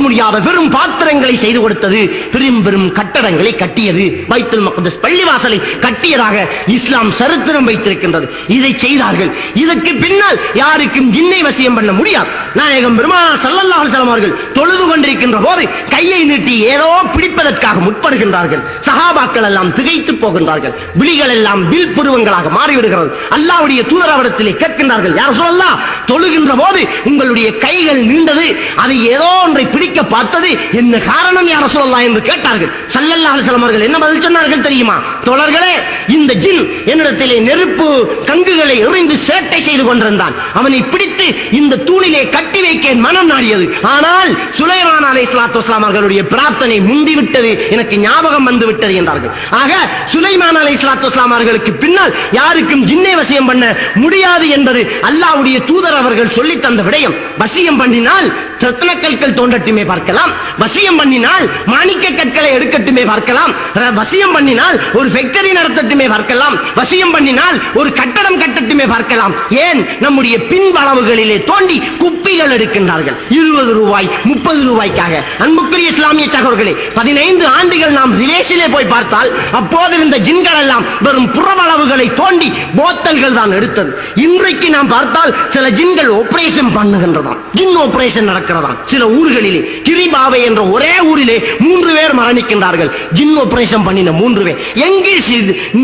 முடியாத பெரும் பாத்திரங்களை செய்து கொடுத்தது, பெரும் பெரும் கட்டடங்களை கட்டியது, பைத்துல் மக்தஸ் பள்ளிவாசலை கட்டியதாக இஸ்லாம் சரித்திரம் வைத்திருக்கின்றது. இதை செய்தார்கள். இதற்கு பின்னால் யாருக்கும் ஜின்னை வசியம் பண்ண முடியாது. நாயகம் பெருமானார் ஸல்லல்லாஹு அலைஹி வஸல்லம் அவர்கள் தொழுது கொண்டிருக்கின்ற போது கையை நீட்டி ஏதோ பிடிப்பதற்காக முற்படுகின்றார்கள். சஹாபாக்கள் எல்லாம் திகைத்து போகின்றார்கள். விழிகள் எல்லாம் வில் புருவங்களாக மாறிவிடுகிறது. அல்லாஹ்வுடைய தூதர் அவரிடத்திலே கேட்கின்றார்கள், யா ரசூலல்லாஹ், தொழுகின்ற போது உங்களுடைய கைகள் நீண்டது, அதை ஏதோ ஒன்றை பிடிக்க பார்த்தது, என்ன காரணம் யா ரசூலல்லாஹ் என்று கேட்டார்கள். ஸல்லல்லாஹு அலைஹி வஸல்லம் அவர்கள் என்ன பதில் சொன்னார்கள் தெரியுமா? தோழர்களே, இந்த ஜின் என்னிடத்திலே நெருப்பு கங்குகளை எறிந்து சேட்டை செய்து கொண்டிருந்தான். அவனை பிடித்து இந்த தூணிலே கட்டி வைக்க மனம் நாடியது. ஆனால் சுலைமான் அலைஹிஸ்ஸலாத்து வஸ்ஸலாம் அவர்களுடைய பிரார்த்தனை முந்திவிட்டது, எனக்கு ஞாபகம் வந்து விட்டது என்றார்கள். ஆக சுலைமான் அலைஹிஸ்ஸலாத்து வஸ்ஸலாம் அவர்களுக்கு பின்னால் யாருக்கும் ஜின்னை வசியம் பண்ண முடியாது என்பது அல்லாஹ்வுடைய தூதர் அவர்கள் சொல்லி தந்த விடயம். வசியம் பண்ணினால் ரத்ன கற்கள் தோண்டட்டுமே பார்க்கலாம், வசியம் பண்ணினால் மாணிக்க கற்களை எடுக்கட்டுமே பார்க்கலாம், வசியம் பண்ணினால் ஒரு ஃபேக்டரி நடத்தட்டுமே பார்க்கலாம், வசியம் பண்ணினால் ஒரு கட்டடம் கட்டட்டுமே பார்க்கலாம். ஏன் நம்முடைய பின்வளவுகளிலே தோண்டி குப்பிகள் எடுக்கின்றார்கள் 20 ரூபாய் 30 ரூபாய்க்காக. அன்புக்குரிய இஸ்லாமிய சகோதரர்களே, 15 ஆண்டுகள் நாம் ரிலேஷிலே போய் பார்த்தால் அப்போது இருந்த ஜின்கள் எல்லாம் வெறும் புறவளவுகளை தோண்டி போத்தல்கள் தான் எடுத்தது. இன்றைக்கு நாம் பார்த்தால் சில ஜின்கள் ஆபரேஷன் பண்ணுகின்றதாம், ஜின் ஆபரேஷன் நடக்கிறதாம். சில ஊர்களிலே கிரிபாவை என்ற ஒரே ஊரிலே 3 பேர் மரணிக்கின்றார்கள். ஜின் ஆபரேஷன் பண்ணின 3 பேர். எங்கே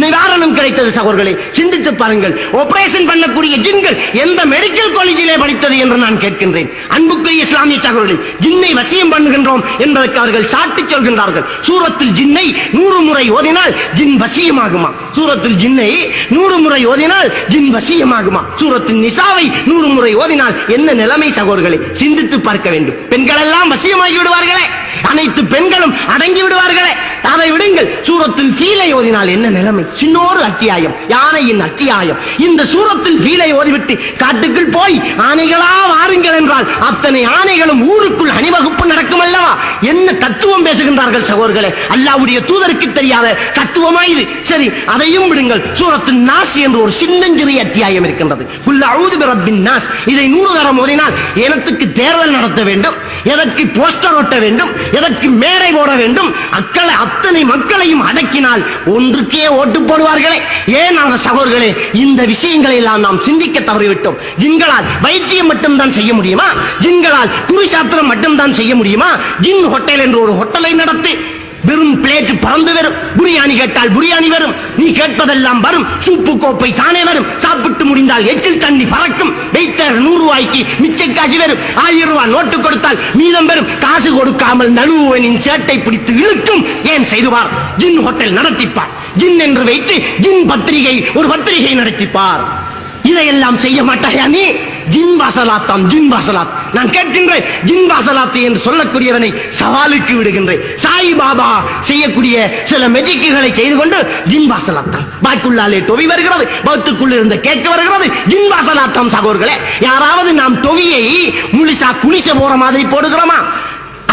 நிவாரணம் கிடைத்தது சகோதரர்களே? சிந்தித்து பாருங்கள். ஆபரேஷன் பண்ணக்கூடிய ஜின்கள் எந்த மெடிக்கல் காலேஜிலே படித்தது என்று நான் கேட்கின்றேன். அன்புக்குரிய இஸ்லாமிய சகோதரர்களே, ஜின்னை வசியம் பண்ணுகின்றோம் என்பதற்கு அவர்கள் சாட்டி சொல்கின்றார்கள். சூரத்தில் ஜின்னை 100 முறை ஓதினால் ஜின் வசியமாகுமா? சூரத்தில் ஜின்னை 100 முறை ஓதினால் ஜின் வசியமாகுமா? சூரத்தில் நிசாவை 100 முறை ஓதினால் என்ன நிலைமை சகோதரர்களே? சிந்தித்து பார்க்க வேண்டும். பெண்கள் எல்லாம் வசியமாகி விடுவார்களே, அனைத்து பெண்களும் அடங்கி விடுவார்களே. அதை விடுங்கள், சூரத்தில் ஃபீலை ஓதினால் என்ன நிலைமை? சின்னோரு அத்தியாயம், யானையின் அத்தியாயம். இந்த சூரத்தில் ஃபீலை ஓதிவிட்டு காட்டுக்குள் போய் ஆணைகளா வாருங்கள் என்றால் அத்தனை ஆணைகளும் ஊருக்குள் அணிவகுப்பு நடக்கும் அல்லவா? என்ன தத்துவம் பேசுகின்றார்கள் சகோதரர்களே? அல்லாஹ்வுடைய தூதருக்கு தெரியாத தத்துவமா இது? சரி, அதையும் விடுங்கள். சூரத்தில் நாஸ் என்று ஒரு சின்னஞ்சிறிய அத்தியாயம் இருக்கின்றது. குல் அஊது பிரப்பின் நாஸ். இதை 100 தரம் ஓதினால் எனத்துக்கு தேர்தல் நடத்த வேண்டும், எதற்கு போஸ்டர் ஒட்ட வேண்டும், எதற்கு மேடை போட வேண்டும், அத்தனை மக்களையும் அடக்கினால் ஒன்றுக்கே ஓட்டு போடுவார்களே. ஏன் சகோதரர்களே, இந்த விஷயங்களை எல்லாம் நாம் சிந்திக்க தவறிவிட்டோம். ஜின்களால் வைத்தியம் மட்டும்தான் செய்ய முடியுமா? ஜின்களால் குறிசாத்திரம் மட்டும்தான் செய்ய முடியுமா? ஜின் ஹோட்டல் என்று ஒரு ஹோட்டலை நடத்தி வெறும் பிளேட் பறந்து வரும். பிரியாணி கேட்டால் பிரியாணி வரும், நீ கேட்பதெல்லாம் வரும். சூப்பு கோப்பை தானே வரும். சாப்பிட்டு முடிந்தால் எச்சில் தண்ணி பறக்கும். வெயிட்டர் 100 ரூபாய்க்கு மிச்ச காசு வரும். 1000 ரூபாய் நோட்டு கொடுத்தால் மீதம் வரும். காசு கொடுக்காமல் நழுவுவனின் சேட்டை பிடித்து இழுக்கும். ஏன் செய்துவார்? ஜின் ஹோட்டல் நடத்திப்பார். ஜின் என்று வைத்து ஜின் பத்திரிகை, ஒரு பத்திரிகை நடத்திப்பார். இதையெல்லாம் செய்ய மாட்டாயா நீ? ஜின் வாசலாத்தாம், ஜின் வாசலாத். நான் கேட்கின்றேன், ஜின் வாசலாத்து என்று சொல்லக்கூடியவனை சவாலுக்கு விடுகின்றேன். சாய் பாபா செய்யக்கூடிய சில மெஜிக்குகளை செய்து கொண்டு ஜின் வாசலாத்தாம். பாய்க்குள்ளாலே டொவி வருகிறது, பௌத்துக்குள்ள இருந்த கேட்க வருகிறது. ஜின் வாசலாத்தாம் சகோதரர்களே. யாராவது நாம் டொவியை முழுசா குளிச போற மாதிரி போடுகிறோமா?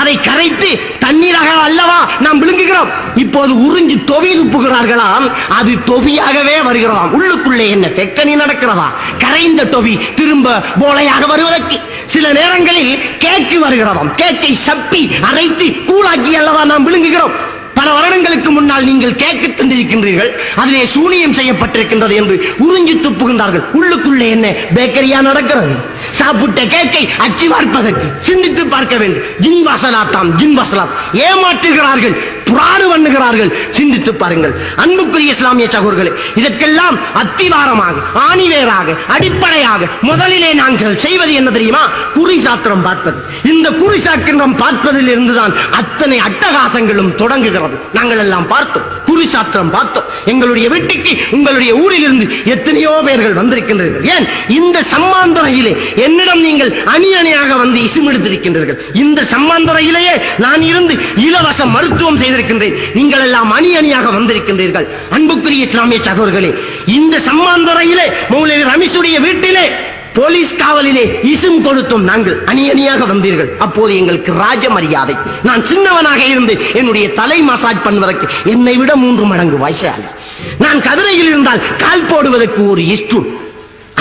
அதை கரைத்து தண்ணீராக அல்லவா நாம் விழுங்குகிறோம். இப்போது உறிஞ்சி தொவி துப்புகிறார்களாம், அது தொவியாகவே வருகிறதாம். உள்ளுக்குள்ளே என்ன ஃபேக்டரி நடக்கிறதா? கரைந்த தொவி திரும்ப போலையாக வருவதற்கு சில நேரங்களில் கேக்கு வருகிறதாம். கேக்கை சப்பி அரைத்து கூழாக்கி அல்லவா நாம் விழுங்குகிறோம். பல வருடங்களுக்கு முன்னால் நீங்கள் கேக்கு தின்றிருக்கின்றீர்கள், அதிலே சூனியம் செய்யப்பட்டிருக்கின்றது என்று உறிஞ்சி துப்புகின்றார்கள். உள்ளுக்குள்ளே என்ன பேக்கரியா நடக்கிறது? சாப்பிட்ட கேக்கை அச்சி பார்ப்பதற்கு சிந்தித்து பார்க்க வேண்டும். ஜின் வாசலாத்தாம், ஜின் வாசலாத். ஏமாற்றுகிறார்கள், புராணு பண்ணுகிறார்கள். சிந்தித்து பாருங்கள் அன்புக்குரிய இஸ்லாமிய சகோதரர்களே. இதற்கெல்லாம் அத்திவாரமாக, ஆணிவேராக, அடிப்படையாக முதலிலே நாங்கள் செய்வது என்ன தெரியுமா? குறிசாத்திரம் பார்ப்பது. இந்த குறிசாத்திரம் பார்ப்பதில் இருந்துதான் அத்தனை அட்டகாசங்களும் தொடங்குகிறது. நாங்கள் எல்லாம் பார்த்தோம், குறிசாத்திரம் பார்த்தோம். எங்களுடைய வீட்டுக்கு உங்களுடைய ஊரில் இருந்து எத்தனையோ பேர்கள் வந்திருக்கின்றீர்கள். ஏன் இந்த சம்மாந்துறையிலே என்னிடம் நீங்கள் அணி அணியாக வந்து இசுமெடுத்திருக்கின்றீர்கள். இந்த சம்மாந்துறையிலேயே நான் இருந்து இலவச மருத்துவம் செய்திருக்கின்றேன். நீங்கள் எல்லாம் அணி அணியாக வந்திருக்கின்றீர்கள். அன்புக்குரிய இஸ்லாமிய சகோதரர்களே, இந்த சம்மாந்துறையிலே மௌலவி ரமீசுடைய வீட்டிலே போலீஸ் காவலிலே இசும் கொடுத்தோம். நாங்கள் அணி அணியாக வந்தீர்கள். அப்போது எங்களுக்கு ராஜ மரியாதை. நான் சின்னவனாக இருந்து என்னுடைய தலை மசாஜ் பண்ணுவதற்கு என்னை விட 3 மடங்கு வயசாக. நான் கதிரையில் இருந்தால் கால் போடுவதற்கு ஒரு இஸ்டூல்.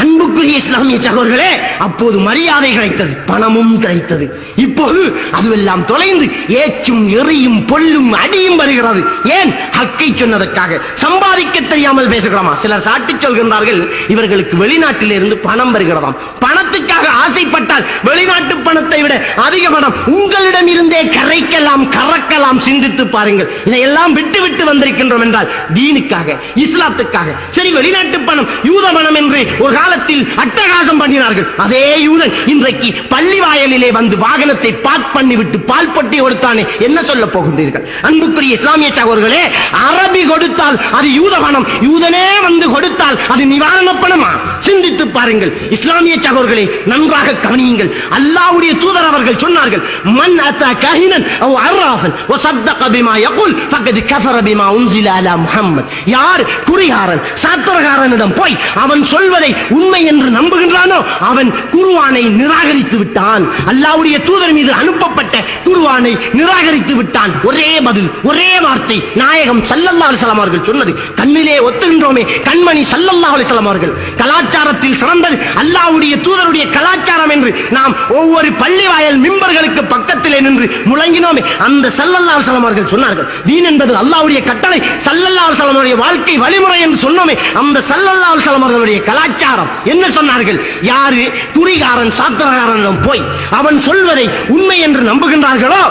அன்புக்குரிய இஸ்லாமிய சகோதரர்களே, அப்போது மரியாதை கிடைத்தது, பணமும் கிடைத்தது. இப்போது அதுவெல்லாம் தொலைந்து ஏச்சும் எறியும் பொல்லும் அடியும் வருகிறது. ஏன்? ஹக்கை சொன்னதற்காக. சம்பாதிக்க தெரியாமல் பேசுகிறோமா? சிலர் சாட்டி சொல்கின்றார்கள், இவர்களுக்கு வெளிநாட்டில் இருந்து பணம் வருகிறதாம். பணத்துக்காக ஆசைப்பட்டால் வெளிநாட்டு பணத்தை விட அதிக பணம் உங்களிடம் இருந்தே கரைக்கலாம், கறக்கலாம். சிந்தித்து பாருங்கள். இதையெல்லாம் விட்டு விட்டு வந்திருக்கின்றோம் என்றால் தீனுக்காக, இஸ்லாத்துக்காக. சரி, வெளிநாட்டு பணம் யூத பணம் என்று ஒரு காலத்தில் அட்டகாசம் பண்ணினார்கள். அதே யூதன் இன்றைக்கு பள்ளி வாயலிலே வந்து வாகனத்தை பார்க் பண்ணிவிட்டு பால் பட்டி கொடுத்தானே, என்ன சொல்ல போகின்றீர்கள்? அன்புக்குரிய இஸ்லாமிய சகோதரர்களே, அரபி கொடுத்தால் அது யூத பணம், யூதனே வந்து கொடுத்தால் அது நிவாரண பணமா? சிந்தித்து பாருங்கள். இஸ்லாமிய சகோதரர்களே, நன்றாக கவனியுங்கள். அல்லாஹ்வுடைய தூதர் அவர்கள் சொன்னார்கள், மன் அத்தா கஹினன் அவ் அர்ராஃபன் வ ஸத்தக பிமா யகுல் ஃபகத் கஃபர பிமா உன்ஸில அலா முஹம்மத். யார் குறிகாரன் சாத்திரகாரனிடம் போய் அவன் சொல்வதை உண்மை என்று நம்புகின்றானோ அவன் குர்ஆனை நிராகரித்து விட்டான். அல்லாஹ்வுடைய தூதர் மீது அனுப்பப்பட்ட குர்ஆனை நிராகரித்து விட்டான். ஒரே பதில், ஒரே வார்த்தை நாயகம் ஸல்லல்லாஹு அலைஹி வஸல்லம் அவர்கள் சொன்னது. கண்ணிலே ஒத்துகின்றோமே, கண்மணி ஸல்லல்லாஹு அலைஹி வஸல்லம் அவர்கள். கலாச்சாரத்தில் சிறந்தது அல்லாஹ்வுடைய தூதருடைய கலாச்சாரம் என்று நாம் ஒவ்வொரு பள்ளி வாயல் மிம்பர்களுக்கு பக்கத்திலே நின்று முழங்கினோமே, அந்த ஸல்லல்லாஹு அலைஹி வஸல்லம் அவர்கள் சொன்னார்கள், தீன் என்பது அல்லாஹ்வுடைய கட்டளை, ஸல்லல்லாஹு அலைஹி வஸல்லம் அவருடைய வாழ்க்கை வழிமுறை என்று சொன்னோமே, அந்த ஸல்லல்லாஹு அலைஹி வஸல்லம் அவர்களுடைய கலாச்சாரம் என்ன சொன்னார்கள்? யாரு குறிகாரன் சாத்திரகாரனிடம் போய் அவன் சொல்வதை உண்மை என்று நம்புகின்றார்களோ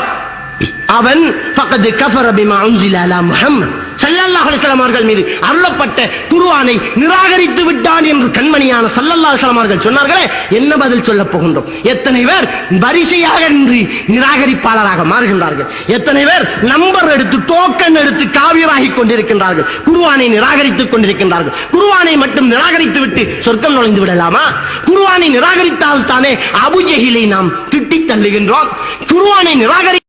அவன் ஃபகத் கஃபர பிமா உன்ஸில அலா முஹம்மத் ஸல்லல்லாஹு அலைஹி வஸல்லம் அவர்கள் மீது அருளப்பட்ட குர்ஆனை நிராகரித்து விட்டான் என்று கண்மணியான ஸல்லல்லாஹு அலைஹி வஸல்லம் அவர்கள் சொன்னார்களே, என்ன பதில் சொல்ல போகின்றோம்? எத்தனை பேர் வரிசையாக நின்று நிராகரிப்பாளராக மாறுகின்றார்கள்? எத்தனை பேர் நம்பர் எடுத்து டோக்கன் எடுத்து காவியராகி கொண்டிருக்கின்றார்கள்? குர்ஆனை நிராகரித்துக் கொண்டிருக்கின்றார்கள். குர்ஆனை மட்டும் நிராகரித்து விட்டு சொர்க்கம் நுழைந்து விடலாமா? குர்ஆனை நிராகரித்தால் தானே அபூ ஜஹிலை நாம் திட்டித் தள்ளுகின்றோம். குர்ஆனை நிராகரி